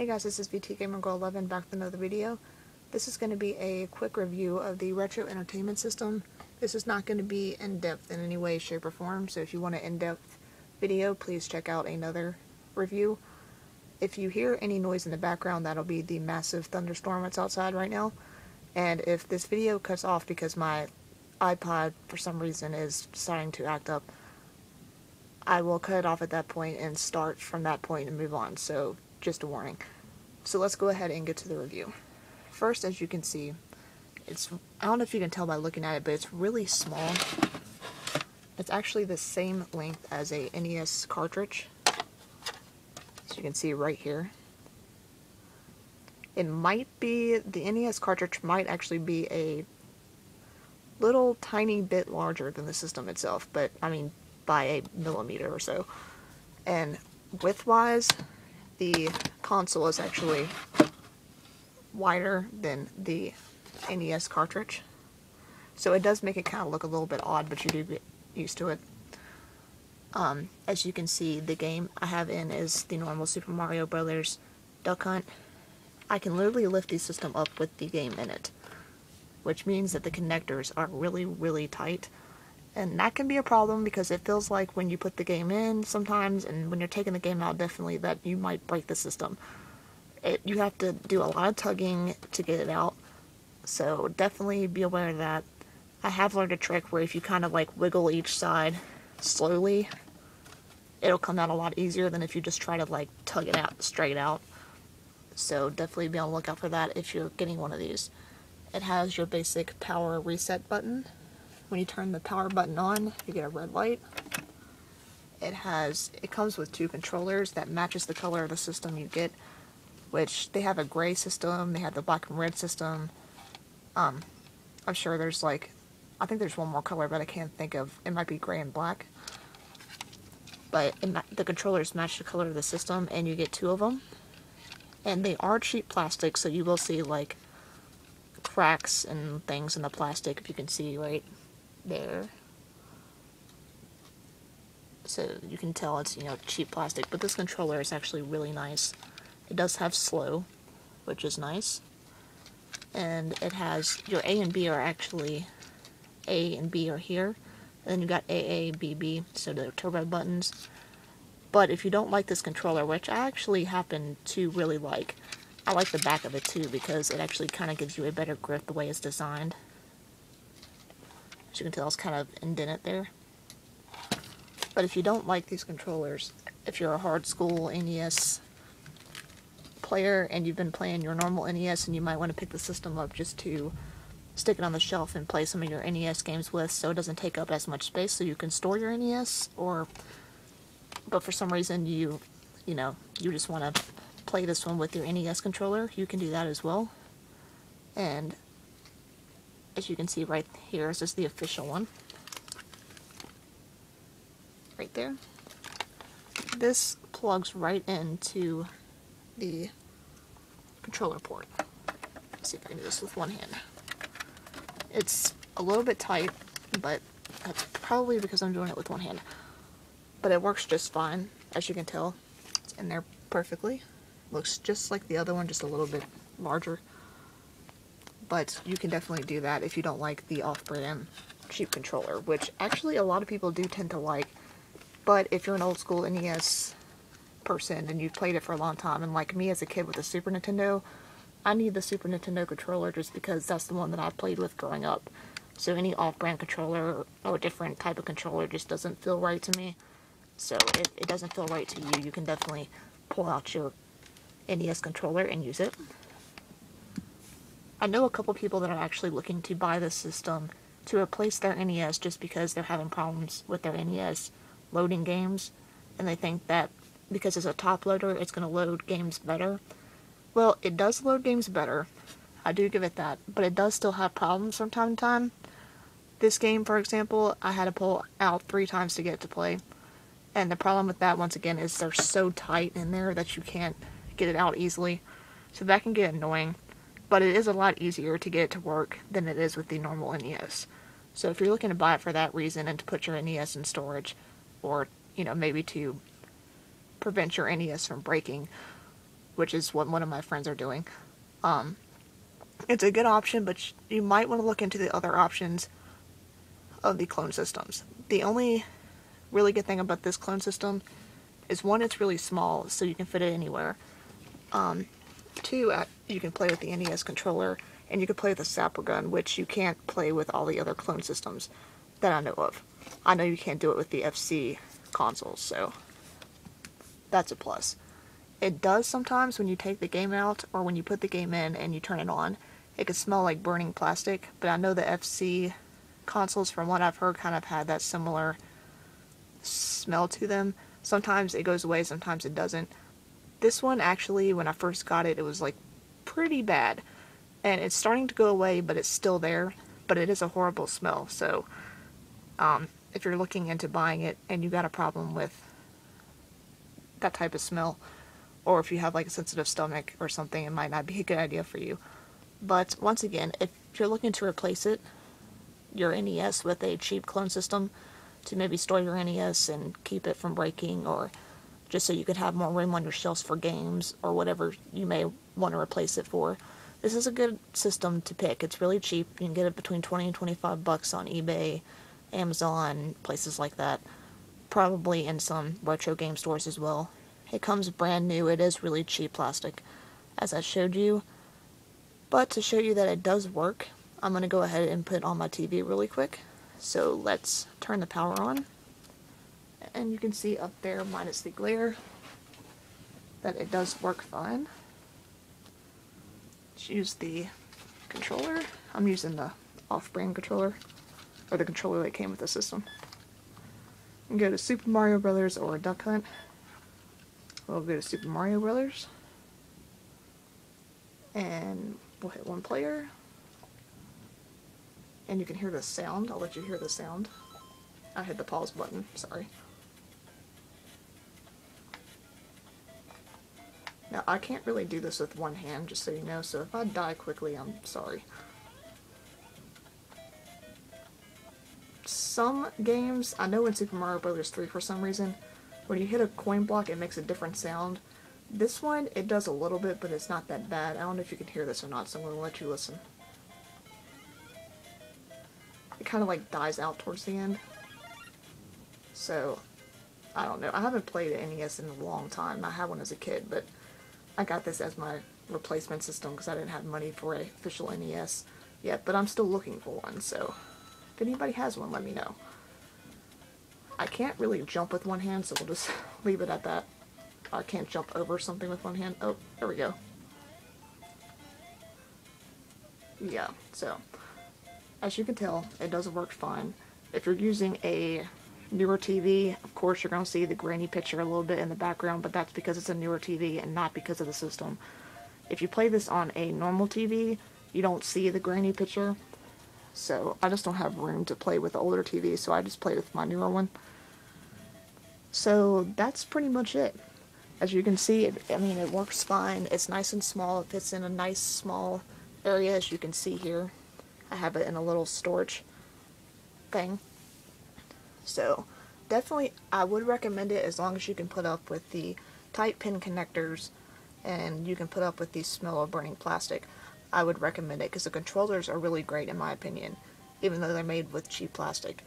Hey guys, this is VT Gamer Girl 11 back with another video. This is going to be a quick review of the Retro Entertainment System. This is not going to be in-depth in any way, shape, or form, so if you want an in-depth video, please check out another review. If you hear any noise in the background, that'll be the massive thunderstorm that's outside right now. And if this video cuts off because my iPod, for some reason, is starting to act up, I will cut it off at that point and start from that point and move on, so just a warning. So let's go ahead and get to the review. First, as you can see, I don't know if you can tell by looking at it, but it's really small. It's actually the same length as a NES cartridge, as you can see right here. It might be, the NES cartridge might actually be a little tiny bit larger than the system itself, but I mean by a millimeter or so. And width-wise, the console is actually wider than the NES cartridge. So it does make it kind of look a little bit odd, but you do get used to it. As you can see, the game I have in is the normal Super Mario Brothers Duck Hunt. I can literally lift the system up with the game in it, which means that the connectors are really, really tight. And that can be a problem because it feels like when you put the game in sometimes, and when you're taking the game out, definitely that you might break the system. You have to do a lot of tugging to get it out, so definitely be aware of that. I have learned a trick where if you kind of like wiggle each side slowly, it'll come out a lot easier than if you just try to like tug it out straight out. So definitely be on the lookout for that if you're getting one of these. It has your basic power reset button. When you turn the power button on, you get a red light. It comes with two controllers that matches the color of the system you get, which they have a gray system, they have the black and red system. I'm sure there's I think there's one more color, but I can't think of, it might be gray and black. But the controllers match the color of the system, and you get two of them. And they are cheap plastic, so you will see like cracks and things in the plastic, if you can see right there. So you can tell it's, cheap plastic, but this controller is actually really nice. It does have slow, which is nice. And it has, your A and B are actually, A and B are here. And then you got AA, BB, so the turbo buttons. But if you don't like this controller, which I actually happen to really like, I like the back of it too, because it actually kind of gives you a better grip the way it's designed. As you can tell, it's kind of indented there. But if you don't like these controllers, if you're a hard school NES player and you've been playing your normal NES and you might want to pick the system up just to stick it on the shelf and play some of your NES games with, so it doesn't take up as much space, so you can store your NES, but for some reason you just want to play this one with your NES controller, you can do that as well. And as you can see right here, this is the official one. Right there. This plugs right into the controller port. Let's see if I can do this with one hand. It's a little bit tight, but that's probably because I'm doing it with one hand. But it works just fine, as you can tell. It's in there perfectly. Looks just like the other one, just a little bit larger. But you can definitely do that if you don't like the off-brand cheap controller, which actually a lot of people do tend to like. But if you're an old school NES person and you've played it for a long time, and like me as a kid with the Super Nintendo, I need the Super Nintendo controller just because that's the one that I played with growing up. So any off-brand controller or a different type of controller just doesn't feel right to me. So if it doesn't feel right to you, you can definitely pull out your NES controller and use it. I know a couple people that are actually looking to buy this system to replace their NES just because they're having problems with their NES loading games, and they think that because it's a top loader, it's going to load games better. Well, it does load games better, I do give it that, but it does still have problems from time to time. This game, for example, I had to pull out 3 times to get it to play, and the problem with that, once again, is they're so tight in there that you can't get it out easily, so that can get annoying. But it is a lot easier to get it to work than it is with the normal NES. So if you're looking to buy it for that reason and to put your NES in storage, or, maybe to prevent your NES from breaking, which is what one of my friends are doing. It's a good option, but you might want to look into the other options of the clone systems. The only really good thing about this clone system is, one, it's really small, so you can fit it anywhere. Two, you can play with the NES controller, and you can play with the Sapper gun, which you can't play with all the other clone systems that I know of. I know you can't do it with the FC consoles, so that's a plus. It does sometimes when you take the game out, or when you put the game in and you turn it on, it can smell like burning plastic, but I know the FC consoles, from what I've heard, kind of had that similar smell to them. Sometimes it goes away, sometimes it doesn't. This one, actually, when I first got it, it was like pretty bad. And it's starting to go away, but it's still there. But it is a horrible smell, so if you're looking into buying it and you got a problem with that type of smell, or if you have like a sensitive stomach or something, it might not be a good idea for you. But once again, if you're looking to replace your NES with a cheap clone system to maybe store your NES and keep it from breaking, or just so you could have more room on your shelves for games or whatever you may want to replace it for, this is a good system to pick. It's really cheap. You can get it between 20 and 25 bucks on eBay, Amazon, places like that. Probably in some retro game stores as well. It comes brand new. It is really cheap plastic, as I showed you. But to show you that it does work, I'm going to go ahead and put it on my TV really quick. So let's turn the power on. And you can see up there, minus the glare, that it does work fine. Let's use the controller. I'm using the off-brand controller, or the controller that came with the system. And go to Super Mario Brothers or Duck Hunt. We'll go to Super Mario Brothers. And we'll hit one player. And you can hear the sound. I'll let you hear the sound. I hit the pause button, sorry. Now, I can't really do this with one hand, just so you know, so if I die quickly, I'm sorry. Some games, I know in Super Mario Bros. 3 for some reason, when you hit a coin block, it makes a different sound. This one, it does a little bit, but it's not that bad. I don't know if you can hear this or not, so I'm going to let you listen. It kind of like dies out towards the end. So, I don't know. I haven't played an NES in a long time. I had one as a kid, but I got this as my replacement system because I didn't have money for an official NES yet, but I'm still looking for one, so if anybody has one, let me know. I can't really jump with one hand, so we'll just leave it at that. I can't jump over something with one hand. Oh, there we go. Yeah, so as you can tell, it does work fine. If you're using a newer TV, of course you're going to see the grainy picture a little bit in the background, but that's because it's a newer TV and not because of the system. If you play this on a normal TV, you don't see the grainy picture. So I just don't have room to play with the older TV, so I just play with my newer one. So that's pretty much it. As you can see, it works fine. It's nice and small. It fits in a nice small area, as you can see here. I have it in a little storage thing. So definitely, I would recommend it as long as you can put up with the tight pin connectors and you can put up with the smell of burning plastic. I would recommend it because the controllers are really great in my opinion, even though they're made with cheap plastic.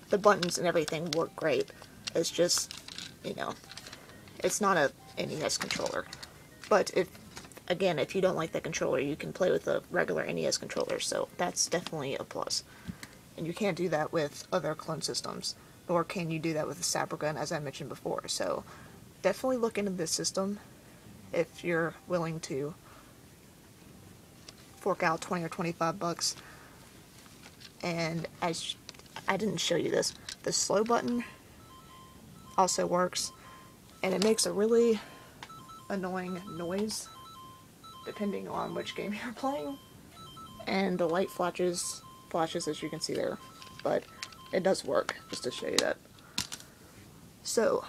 The buttons and everything work great. It's just, it's not a NES controller. But if you don't like that controller, you can play with a regular NES controller, so that's definitely a plus. And you can't do that with other clone systems, nor can you do that with the Sapper gun, as I mentioned before. So definitely look into this system if you're willing to fork out 20 or 25 bucks. And I didn't show you this, the slow button also works, and it makes a really annoying noise depending on which game you're playing, and the light flashes as you can see there, but it does work, just to show you that. So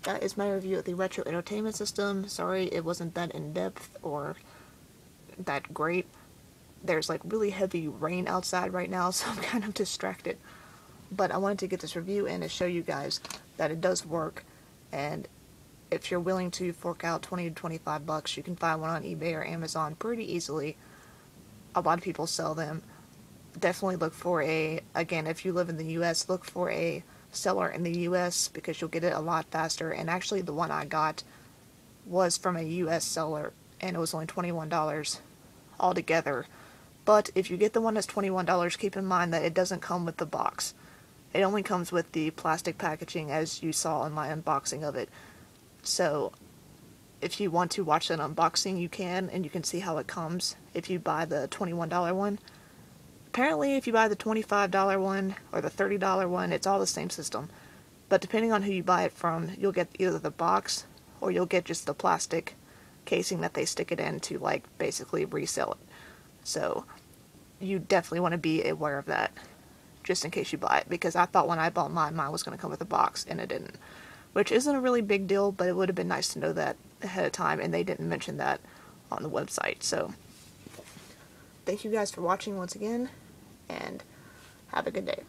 that is my review of the Retro Entertainment System. Sorry it wasn't that in-depth or that great. There's like really heavy rain outside right now, so I'm kind of distracted. But I wanted to get this review in and show you guys that it does work, and if you're willing to fork out 20 to 25 bucks, you can find one on eBay or Amazon pretty easily. A lot of people sell them. Definitely look for again, if you live in the US, look for a seller in the US because you'll get it a lot faster. And actually the one I got was from a US seller and it was only $21 altogether. But if you get the one that's $21, keep in mind that it doesn't come with the box. It only comes with the plastic packaging as you saw in my unboxing of it. So if you want to watch that unboxing, you can, and you can see how it comes if you buy the $21 one. Apparently if you buy the $25 one or the $30 one, it's all the same system. But depending on who you buy it from, you'll get either the box or you'll get just the plastic casing that they stick it in to like basically resell it. So you definitely want to be aware of that just in case you buy it, because I thought when I bought mine was going to come with a box and it didn't, which isn't a really big deal, but it would have been nice to know that ahead of time, and they didn't mention that on the website. So thank you guys for watching once again, and have a good day.